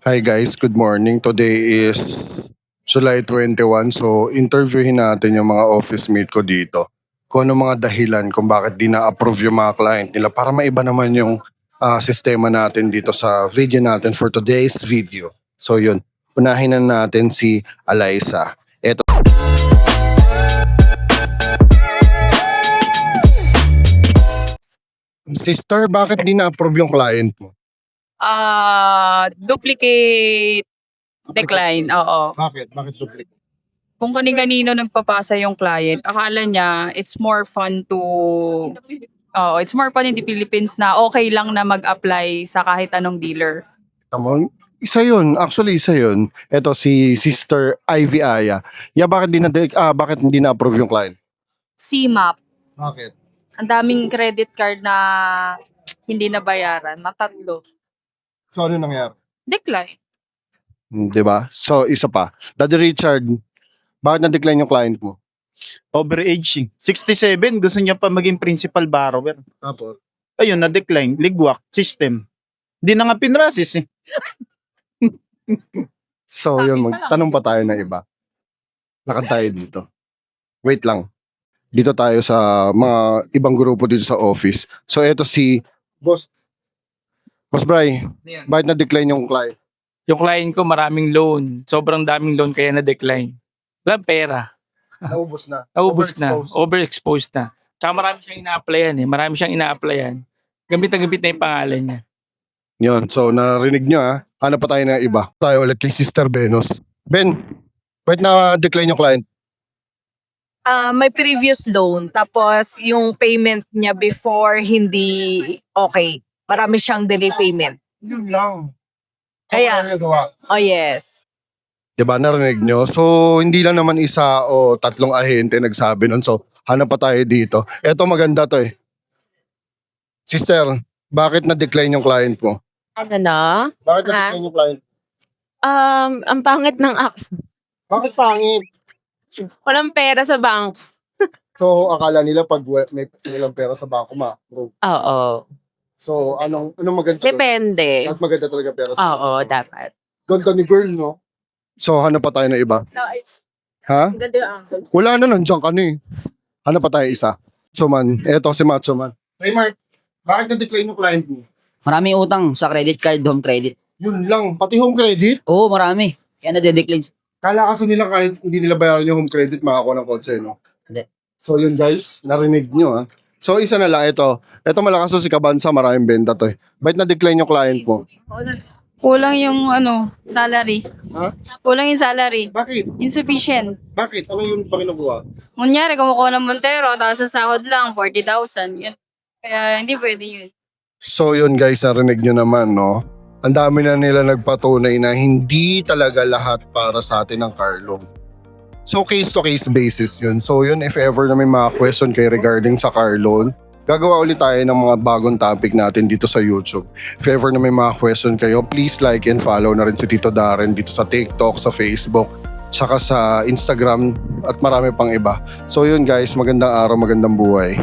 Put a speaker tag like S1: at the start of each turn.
S1: Hi guys, good morning. Today is July 21. So interviewin natin yung mga office mate ko dito. Kung ano mga dahilan kung bakit di na-approve yung mga client nila para maiba naman yung sistema natin dito sa video natin for today's video. So yun, unahin na natin si Alyssa. Eto. Sister, bakit di na-approve yung client mo?
S2: Duplicate decline, oo.
S1: Bakit? Bakit duplicate?
S2: Kung kani-kanino nagpapasa yung client, akala niya it's more fun in the Philippines na okay lang na mag-apply sa kahit anong dealer.
S1: Tamang, isa yun. Actually, isa yun. Ito si Sister Ivy Aya. Bakit hindi na-approve yung client?
S2: CMAP,
S1: Bakit?
S2: ang daming credit card na hindi nabayaran, matatlo.
S1: So, ano nangyari?
S2: Decline.
S1: Diba? So, isa pa. Daddy Richard, bakit na-decline yung client mo?
S3: Overaging. 67, gusto niya pa maging principal borrower.
S1: Tapos?
S3: Ayun, na-decline. Ligwak, system. Di na nga pinrasis eh.
S1: So,
S2: Sabi
S1: yun.
S2: pa lang.
S1: Magtanong pa tayo na iba. Lakad tayo dito. Wait lang. Dito tayo sa mga ibang grupo dito sa office. So, eto si Boss Bray, bakit na-decline yung client?
S4: Yung client ko maraming loan. Sobrang daming loan kaya na-decline. Walang pera.
S1: Naubos na.
S4: Naubos na.
S1: Overexposed.
S4: Overexposed na. Tsaka marami siyang ina-applyan eh. Marami siyang ina-applyan. Gamit na gamit na yung pangalan niya.
S1: Yun, so narinig nyo ha. Hanap pa tayo ng iba. Tayo ulit kay Sister Venus. Ben, bakit na-decline yung client?
S5: May previous loan, tapos yung payment niya before hindi okay. Marami siyang delay payment.
S1: Yun lang.
S5: Kaya,
S1: Gawa.
S5: oh yes.
S1: Diba, narinig nyo? So, hindi lang naman isa o tatlong ahente nagsabi nun. So, hanap pa tayo dito. Eto maganda to eh. Sister, bakit na-decline yung client mo?
S6: Ano na?
S1: Bakit na-decline yung client?
S6: Ang pangit ng app.
S1: Bakit pangit?
S6: Walang pera sa bank.
S1: So, akala nila pag may nilang pera sa bangko ma-approve.
S6: Oo.
S1: So, anong maganda doon?
S6: Depende.
S1: At maganda talaga pera sa
S6: Oo,
S1: bangko.
S6: dapat.
S1: Ganda ni girl, no? So, hanap pa tayo na iba. Ha?
S6: Ganda yung uncle.
S1: Wala na, nandiyan ka na eh. Hanap pa tayo isa. Machoman. Eto si Machoman. Hey Mark, bakit na-decline yung client mo?
S7: Maraming utang sa credit card, home credit.
S1: Yun lang, pati home credit.
S7: Oo, marami. Kaya na-decline.
S1: Kala kasi nila kahit hindi nila bayaran yung home credit, makakuha ng kotse, no?
S7: Hindi.
S1: So yun guys, narinig nyo ha. So isa na lang ito. Ito malakas to si Kabansa, maraming benta to eh. Bakit na-decline yung client mo?
S2: Kulang yung salary.
S1: Ha?
S2: Kulang yung salary.
S1: Bakit?
S2: Insufficient.
S1: Bakit? Ano yung pakinukuha?
S2: Kunyari, kumukuha ng Montero, tapos sa sahod lang, 40,000. Yun. Kaya hindi pwede yun.
S1: So yun guys, narinig nyo naman no. Ang dami na nila nagpatunay na hindi talaga lahat para sa atin ng car loan. So case to case basis yun. So yun, if ever na may mga question kayo regarding sa car loan, gagawa ulit tayo ng mga bagong topic natin dito sa YouTube. If ever na may mga question kayo, please like and follow na rin si Tito Darren dito sa TikTok, sa Facebook, saka sa Instagram at marami pang iba. So yun guys, magandang araw, magandang buhay.